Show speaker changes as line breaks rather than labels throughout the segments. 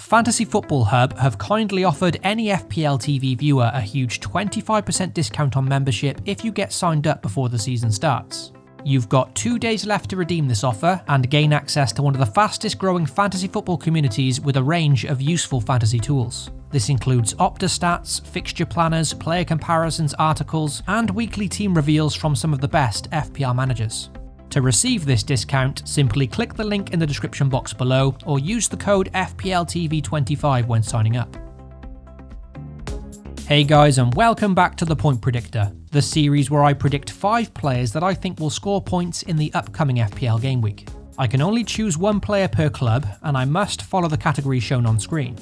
Fantasy Football Hub have kindly offered any FPL TV viewer a huge 25% discount on membership if you get signed up before the season starts. You've got 2 days left to redeem this offer and gain access to one of the fastest growing fantasy football communities with a range of useful fantasy tools. This includes Opta stats, fixture planners, player comparisons, articles, and weekly team reveals from some of the best FPL managers. To receive this discount, simply click the link in the description box below or use the code FPLTV25 when signing up. Hey guys, and welcome back to the Point Predictor, the series where I predict 5 players that I think will score points in the upcoming FPL game week. I can only choose one player per club, and I must follow the categories shown on screen.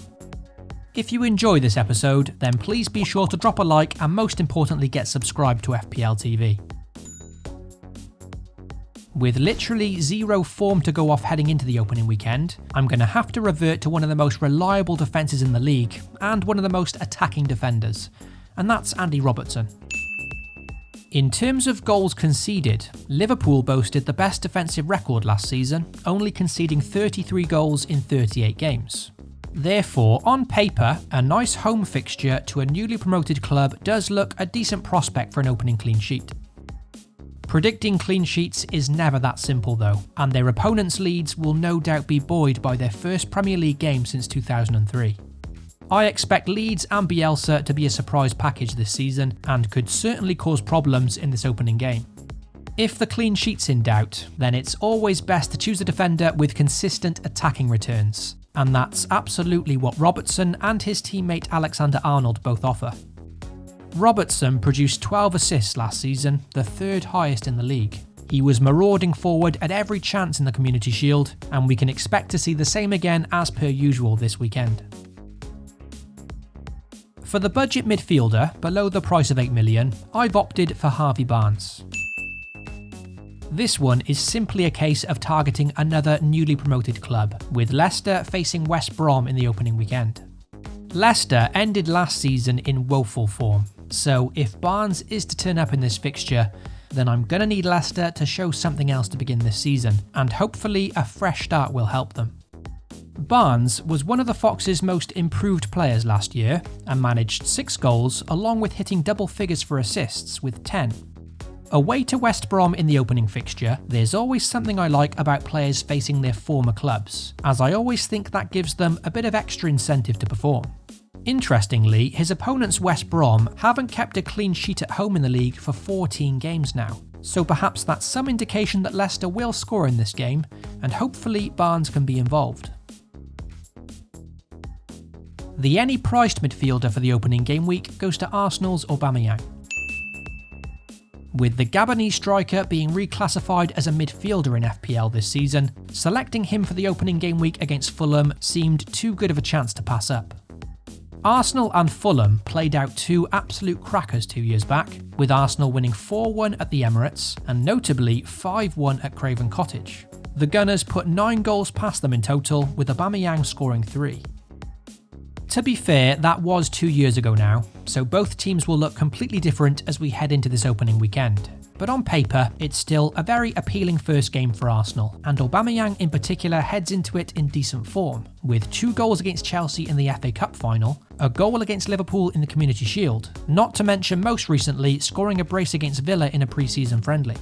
If you enjoy this episode, then please be sure to drop a like and most importantly get subscribed to FPL TV. With literally zero form to go off heading into the opening weekend, I'm going to have to revert to one of the most reliable defences in the league and one of the most attacking defenders, and that's Andy Robertson. In terms of goals conceded, Liverpool boasted the best defensive record last season, only conceding 33 goals in 38 games. Therefore, on paper, a nice home fixture to a newly promoted club does look a decent prospect for an opening clean sheet. Predicting clean sheets is never that simple though, and their opponents' leads will no doubt be buoyed by their first Premier League game since 2003. I expect Leeds and Bielsa to be a surprise package this season, and could certainly cause problems in this opening game. If the clean sheet's in doubt, then it's always best to choose a defender with consistent attacking returns, and that's absolutely what Robertson and his teammate Alexander-Arnold both offer. Robertson produced 12 assists last season, the third highest in the league. He was marauding forward at every chance in the Community Shield, and we can expect to see the same again as per usual this weekend. For the budget midfielder, below the price of 8 million, I've opted for Harvey Barnes. This one is simply a case of targeting another newly promoted club, with Leicester facing West Brom in the opening weekend. Leicester ended last season in woeful form, so if Barnes is to turn up in this fixture, then I'm going to need Leicester to show something else to begin this season, and hopefully a fresh start will help them. Barnes was one of the Fox's most improved players last year, and managed 6 goals along with hitting double figures for assists with 10. Away to West Brom in the opening fixture, there's always something I like about players facing their former clubs, as I always think that gives them a bit of extra incentive to perform. Interestingly, his opponents West Brom haven't kept a clean sheet at home in the league for 14 games now, so perhaps that's some indication that Leicester will score in this game, and hopefully Barnes can be involved. The any priced midfielder for the opening game week goes to Arsenal's Aubameyang. With the Gabonese striker being reclassified as a midfielder in FPL this season, selecting him for the opening game week against Fulham seemed too good of a chance to pass up. Arsenal and Fulham played out 2 absolute crackers 2 years back, with Arsenal winning 4-1 at the Emirates and notably 5-1 at Craven Cottage. The Gunners put 9 goals past them in total, with Aubameyang scoring 3. To be fair, that was 2 years ago now, so both teams will look completely different as we head into this opening weekend. But on paper, it's still a very appealing first game for Arsenal, and Aubameyang in particular heads into it in decent form, with 2 goals against Chelsea in the FA Cup final, a goal against Liverpool in the Community Shield, not to mention most recently scoring a brace against Villa in a pre-season friendly.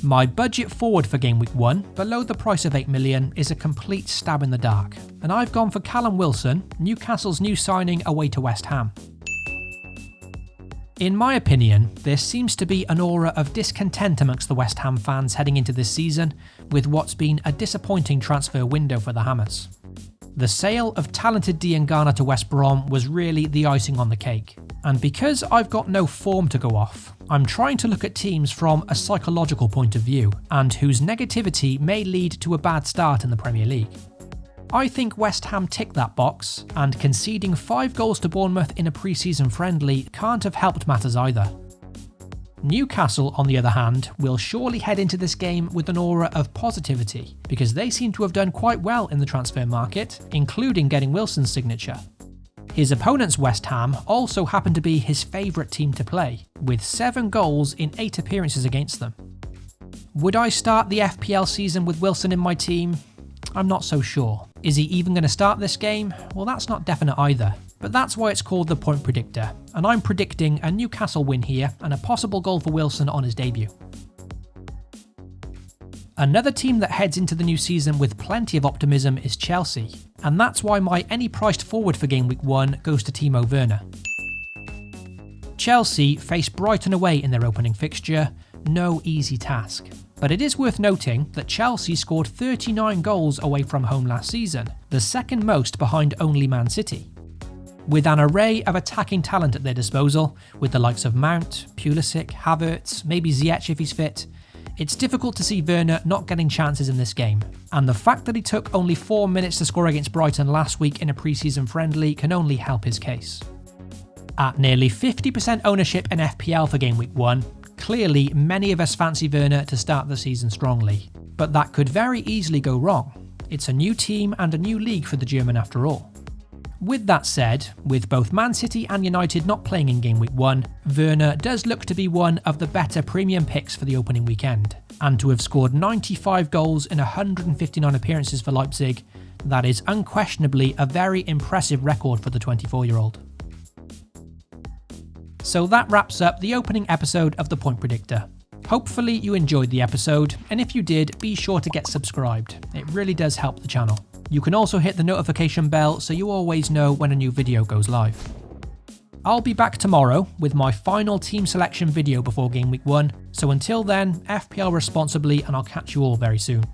My budget forward for Game Week 1, below the price of 8 million, is a complete stab in the dark, and I've gone for Callum Wilson, Newcastle's new signing away to West Ham. In my opinion, there seems to be an aura of discontent amongst the West Ham fans heading into this season, with what's been a disappointing transfer window for the Hammers. The sale of talented Diangana to West Brom was really the icing on the cake, and because I've got no form to go off, I'm trying to look at teams from a psychological point of view, and whose negativity may lead to a bad start in the Premier League. I think West Ham ticked that box, and conceding 5 goals to Bournemouth in a pre-season friendly can't have helped matters either. Newcastle, on the other hand, will surely head into this game with an aura of positivity, because they seem to have done quite well in the transfer market, including getting Wilson's signature. His opponents West Ham also happen to be his favourite team to play, with 7 goals in 8 appearances against them. Would I start the FPL season with Wilson in my team? I'm not so sure. Is he even going to start this game? Well, that's not definite either. But that's why it's called the Point Predictor, and I'm predicting a Newcastle win here and a possible goal for Wilson on his debut. Another team that heads into the new season with plenty of optimism is Chelsea, and that's why my any priced forward for game week 1 goes to Timo Werner. Chelsea face Brighton away in their opening fixture, no easy task. But it is worth noting that Chelsea scored 39 goals away from home last season, the second most behind only Man City. With an array of attacking talent at their disposal, with the likes of Mount, Pulisic, Havertz, maybe Ziyech if he's fit, it's difficult to see Werner not getting chances in this game, and the fact that he took only 4 minutes to score against Brighton last week in a pre-season friendly can only help his case. At nearly 50% ownership in FPL for game week 1, clearly many of us fancy Werner to start the season strongly, but that could very easily go wrong. It's a new team and a new league for the German after all. With that said, with both Man City and United not playing in game week 1, Werner does look to be one of the better premium picks for the opening weekend, and to have scored 95 goals in 159 appearances for Leipzig, that is unquestionably a very impressive record for the 24-year-old. So that wraps up the opening episode of the Point Predictor. Hopefully you enjoyed the episode, and if you did, be sure to get subscribed. It really does help the channel. You can also hit the notification bell so you always know when a new video goes live. I'll be back tomorrow with my final team selection video before game week 1, so until then, FPL responsibly and I'll catch you all very soon.